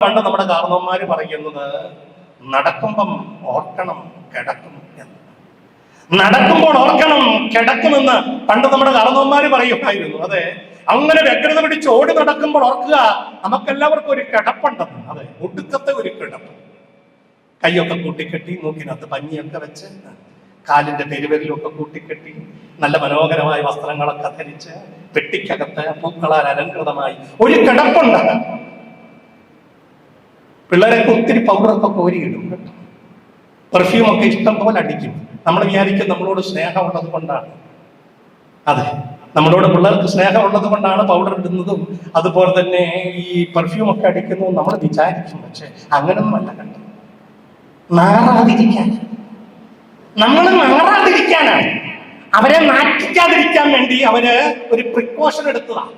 പണ്ട് നമ്മുടെ കാരണവന്മാര് പറയുന്നത് നടക്കുമ്പം ഓർക്കണം കിടക്കും എന്ന്. നടക്കുമ്പോൾ ഓർക്കണം കിടക്കുമെന്ന് പണ്ട് നമ്മുടെ കാരണവന്മാര് പറയുമായിരുന്നു. അതെ, അങ്ങനെ വ്യഗ്രത പിടിച്ച് ഓടി നടക്കുമ്പോൾ ഓർക്കുക നമുക്കെല്ലാവർക്കും ഒരു കിടപ്പുണ്ടെന്ന്. അതെ, ഒടുക്കത്തെ ഒരു കിടപ്പ്. കൈയൊക്കെ കൂട്ടിക്കെട്ടി, മൂക്കിനകത്ത് പഞ്ഞിയൊക്കെ വെച്ച്, കാലിന്റെ പെരുവരിലൊക്കെ കൂട്ടിക്കെട്ടി, നല്ല മനോഹരമായ വസ്ത്രങ്ങളൊക്കെ ധരിച്ച്, പെട്ടിക്കകത്ത് പൂക്കളാൽ അലങ്കൃതമായി ഒരു കിടപ്പുണ്ട്. പിള്ളേരൊക്കെ ഒത്തിരി പൗഡറൊക്കെ കോരിയിടും കേട്ടോ, പെർഫ്യൂമൊക്കെ ഇഷ്ടം പോലെ അടിക്കും. നമ്മൾ വിചാരിക്കും നമ്മളോട് സ്നേഹമുള്ളത് കൊണ്ടാണ്. അതെ, നമ്മളോട് പിള്ളേർക്ക് സ്നേഹമുള്ളത് കൊണ്ടാണ് പൗഡർ ഇടുന്നതും അതുപോലെ തന്നെ ഈ പെർഫ്യൂമൊക്കെ അടിക്കുന്നതും നമ്മൾ വിചാരിക്കും. പക്ഷെ അങ്ങനൊന്നുമല്ല കണ്ടത്. നാറാതിരിക്കാൻ, നമ്മൾ നാറാതിരിക്കാനാണ്, അവരെ നാറ്റിക്കാതിരിക്കാൻ വേണ്ടി അവര് ഒരു പ്രിക്കോഷൻ എടുത്തതാണ്.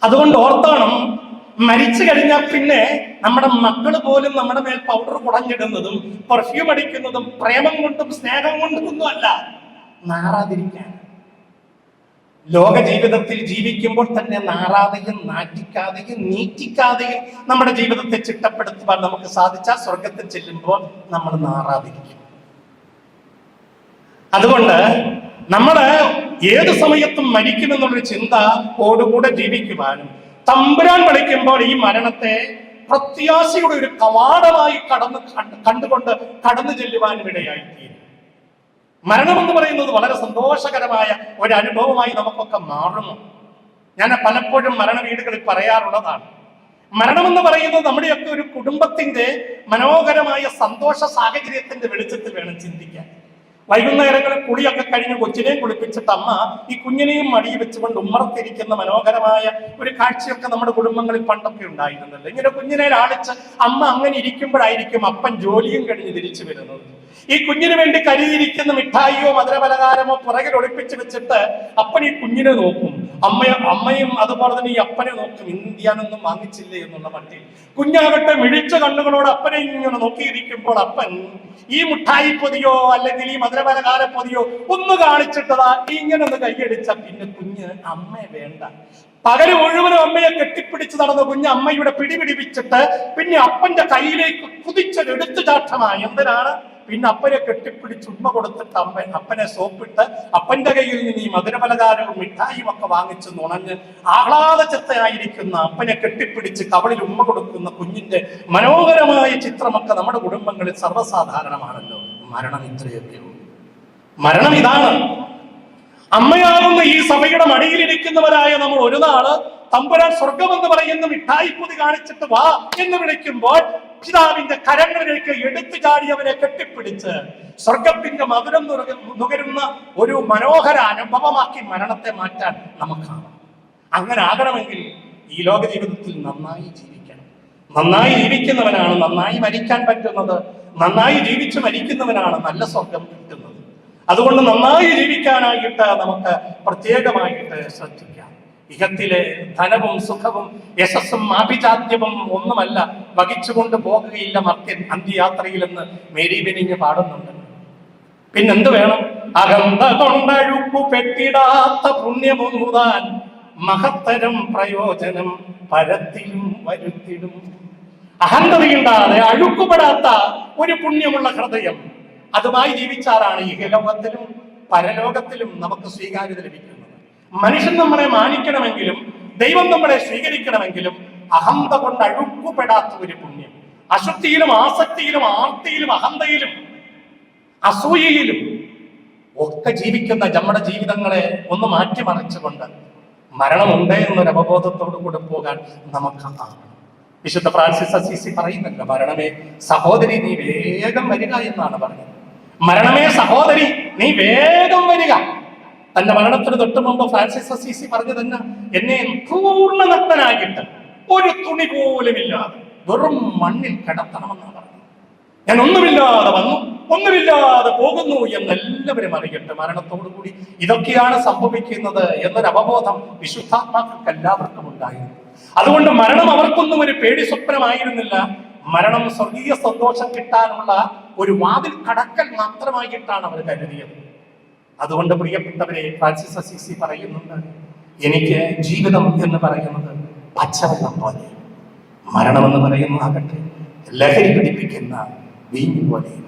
അതുകൊണ്ട് ഓർത്തോണം, മരിച്ചു കഴിഞ്ഞാൽ പിന്നെ നമ്മുടെ മക്കൾ പോലും നമ്മുടെ മേൽ പൗഡർ കുടഞ്ഞിടുന്നതും പെർഫ്യൂം അടിക്കുന്നതും പ്രേമം കൊണ്ടും സ്നേഹം കൊണ്ടും ഒന്നും അല്ല, നാറാതിരിക്കാൻ. ലോക ജീവിതത്തിൽ ജീവിക്കുമ്പോൾ തന്നെ നാറാതെയും നാറ്റിക്കാതെയും നീറ്റിക്കാതെയും നമ്മുടെ ജീവിതത്തെ ചിട്ടപ്പെടുത്തുവാൻ നമുക്ക് സാധിച്ചാൽ സ്വർഗത്തിൽ ചെല്ലുമ്പോൾ നമ്മൾ നാറാതിരിക്കും. അതുകൊണ്ട് നമ്മള് ഏത് സമയത്തും മരിക്കുമെന്നുള്ളൊരു ചിന്തയോടുകൂടെ ജീവിക്കുവാനും തമ്പുരാൻ വിളിക്കുമ്പോൾ ഈ മരണത്തെ പ്രത്യാശയുടെ ഒരു കവാടമായി കണ്ടുകൊണ്ട് കടന്നു ചെല്ലുവാനും ഇടയായിത്തീരും. മരണം എന്ന് പറയുന്നത് വളരെ സന്തോഷകരമായ ഒരു അനുഭവമായി നമുക്കൊക്കെ മാറുന്നു. ഞാൻ പലപ്പോഴും മരണ വീടുകളിൽ പറയാറുള്ളതാണ്. മരണമെന്ന് പറയുന്നത് നമ്മുടെയൊക്കെ ഒരു കുടുംബത്തിന്റെ മനോഹരമായ സന്തോഷ സാഹചര്യത്തിന്റെ വെളിച്ചത്തിൽ വേണം ചിന്തിക്കാൻ. വൈകുന്നേരങ്ങളിൽ കുളിയൊക്കെ കഴിഞ്ഞ് കൊച്ചിനെയും കുളിപ്പിച്ചിട്ട് അമ്മ ഈ കുഞ്ഞിനെയും മടിയിൽ വെച്ചുകൊണ്ട് ഉമ്മറത്തിരിക്കുന്ന മനോഹരമായ ഒരു കാഴ്ചയൊക്കെ നമ്മുടെ കുടുംബങ്ങളിൽ പണ്ടൊക്കെ ഉണ്ടായിരുന്നല്ലോ. ഇങ്ങനെ കുഞ്ഞിനെ ലാളിച്ച് അമ്മ അങ്ങനെ ഇരിക്കുമ്പോഴായിരിക്കും അപ്പൻ ജോലിയും കഴിഞ്ഞ് തിരിച്ചു വരുന്നത്. ഈ കുഞ്ഞിന് വേണ്ടി കരുതിയിരിക്കുന്ന മിഠായിയോ മധുരപലഹാരമോ പുറകിൽ ഒളിപ്പിച്ച് വെച്ചിട്ട് അപ്പൻ ഈ കുഞ്ഞിനെ നോക്കും. അമ്മയും അതുപോലെ തന്നെ ഈ അപ്പനെ നോക്കും, ഇന്ത്യാനൊന്നും വാങ്ങിച്ചില്ലേ എന്നുള്ള മട്ടിൽ. കുഞ്ഞാകട്ടെ മിഴിച്ച കണ്ണുകളോട് അപ്പനെ ഇങ്ങനെ നോക്കിയിരിക്കുമ്പോൾ അപ്പൻ ഈ മിഠായി പൊതിയോ അല്ലെങ്കിൽ ഈ മധുരപലഹാര പൊതിയോ ഒന്ന് കാണിച്ചിട്ടതാ ഇങ്ങനെ ഒന്ന് കൈയടിച്ച പിന്നെ കുഞ്ഞ് അമ്മയെ വേണ്ട. പകല് മുഴുവനും അമ്മയെ കെട്ടിപ്പിടിച്ച് നടന്ന കുഞ്ഞ് അമ്മയുടെ പിടിപിടിപ്പിച്ചിട്ട് പിന്നെ അപ്പന്റെ കയ്യിലേക്ക് കുതിച്ചൊരു എടുത്തുചാട്ടമായി. എന്തിനാണ്? പിന്നെ അപ്പനെ കെട്ടിപ്പിടിച്ച് ഉമ്മ കൊടുത്തിട്ട് അപ്പനെ സോപ്പിട്ട് അപ്പന്റെ കയ്യിൽ നിന്ന് ഈ മധുരപലഹാരവും മിഠായും ഒക്കെ വാങ്ങിച്ച് നുണഞ്ഞ് ആഹ്ലാദചിത്തയായിരിക്കുന്ന അപ്പനെ കെട്ടിപ്പിടിച്ച് കവളിൽ ഉമ്മ കൊടുക്കുന്ന കുഞ്ഞിന്റെ മനോഹരമായ ചിത്രമൊക്കെ നമ്മുടെ കുടുംബങ്ങളിൽ സർവ്വസാധാരണമാണല്ലോ. മരണം ഇത്രയൊക്കെ ഉള്ളൂ. മരണം ഇതാണ്. അമ്മയാകുന്ന ഈ സഭയുടെ മടിയിലിരിക്കുന്നവരായ നമ്മൾ ഒരു നാള് തമ്പുരാൻ സ്വർഗമെന്ന് പറയുന്ന മിഠായിപ്പൊതി കാണിച്ചിട്ട് വാ എന്ന് വിളിക്കുമ്പോൾ പിതാവിന്റെ കരങ്ങളിലേക്ക് എടുത്തു ചാടി അവനെ കെട്ടിപ്പിടിച്ച് സ്വർഗത്തിന്റെ മധുരം നുകരുന്ന ഒരു മനോഹര അനുഭവമാക്കി മരണത്തെ മാറ്റാൻ നമുക്കാണ്. അങ്ങനെ ആകണമെങ്കിൽ ഈ ലോക ജീവിതത്തിൽ നന്നായി ജീവിക്കണം. നന്നായി ജീവിക്കുന്നവനാണ് നന്നായി മരിക്കാൻ പറ്റുന്നത്. നന്നായി ജീവിച്ച് മരിക്കുന്നവനാണ് നല്ല സ്വർഗം കിട്ടുന്നത്. അതുകൊണ്ട് നന്നായി ജീവിക്കാനായിട്ട് നമുക്ക് പ്രത്യേകമായിട്ട് ശ്രദ്ധിക്കാം. ഇഹത്തിലെ ധനവും സുഖവും യശസ്സും ആഭിജാത്യവും ഒന്നുമല്ല വഹിച്ചുകൊണ്ട് പോകുകയില്ല മർത്യൻ അന്ത്യയാത്രയിലെന്ന് മേരി ബെനിഞ്ഞ് പാടുന്നുണ്ട്. പിന്നെന്ത് വേണം? അകന്ത കൊണ്ടഴുക്കു പെട്ടിടാത്ത പുണ്യമൊന്നുതാൻ മഹത്തരം പ്രയോജനം പരത്തിലും വരുത്തിടും. അഹന്തതയുണ്ടാതെ അഴുക്കുപെടാത്ത ഒരു പുണ്യമുള്ള ഹൃദയം, അതുമായി ജീവിച്ചാലാണ് ഇഹലോകത്തിലും പരലോകത്തിലും നമുക്ക് സ്വീകാര്യത ലഭിക്കുന്നത്. മനുഷ്യൻ നമ്മളെ മാനിക്കണമെങ്കിലും ദൈവം നമ്മളെ സ്വീകരിക്കണമെങ്കിലും അഹന്ത കൊണ്ട് അഴുക്കുപെടാത്ത ഒരു പുണ്യം, അശുദ്ധിയിലും ആസക്തിയിലും ആർത്തിയിലും അഹന്തയിലും അസൂയയിലും ഒക്കെ ജീവിക്കുന്ന നമ്മുടെ ജീവിതങ്ങളെ ഒന്ന് മാറ്റിമറിച്ചുകൊണ്ട് മരണമുണ്ട് എന്നൊരു അവബോധത്തോടു കൂടെ പോകാൻ നമുക്ക് ആകണം. വിശുദ്ധ ഫ്രാൻസിസ് അസീസി പറയുന്നല്ലോ, മരണമേ സഹോദരി നീ വേഗം വരിക എന്നാണ് പറഞ്ഞത്. മരണമേ സഹോദരി നീ വേഗം വരിക. തന്റെ മരണത്തിന് തൊട്ട് മുമ്പ് ഫ്രാൻസിസ് അസീസി പറഞ്ഞു തന്നെ, എന്നെ പൂർണ്ണ നഗ്നനായിട്ട് ഒരു തുണി പോലും ഇല്ലാതെ വെറും മണ്ണിൽ കിടത്തണമെന്നാണ് പറഞ്ഞത്. ഞാൻ ഒന്നുമില്ലാതെ വന്നു, ഒന്നുമില്ലാതെ പോകുന്നു എന്നെല്ലാവരും അറിയട്ടെ. മരണത്തോടുകൂടി ഇതൊക്കെയാണ് സംഭവിക്കുന്നത് എന്നൊരു അവബോധം വിശുദ്ധാത്മാക്കൾക്ക് എല്ലാവർക്കും ഉണ്ടായിരുന്നു. അതുകൊണ്ട് മരണം അവർക്കൊന്നും ഒരു പേടി സ്വപ്നമായിരുന്നില്ല. മരണം സ്വർഗീയ സന്തോഷം കിട്ടാനുള്ള ഒരു വാതിൽ കടക്കൽ മാത്രമായിട്ടാണ് അവർ കരുതിയത്. അതുകൊണ്ട് പ്രിയപ്പെട്ടവരെ, ഫ്രാൻസിസ് അസീസി പറയുന്നുണ്ട്, എനിക്ക് ജീവിതം എന്ന് പറയുന്നത് പച്ചവെള്ളം പോലെ, മരണമെന്ന് പറയുന്നതാകട്ടെ ലഹരി പിടിപ്പിക്കുന്ന വീഞ്ഞു പോലെയും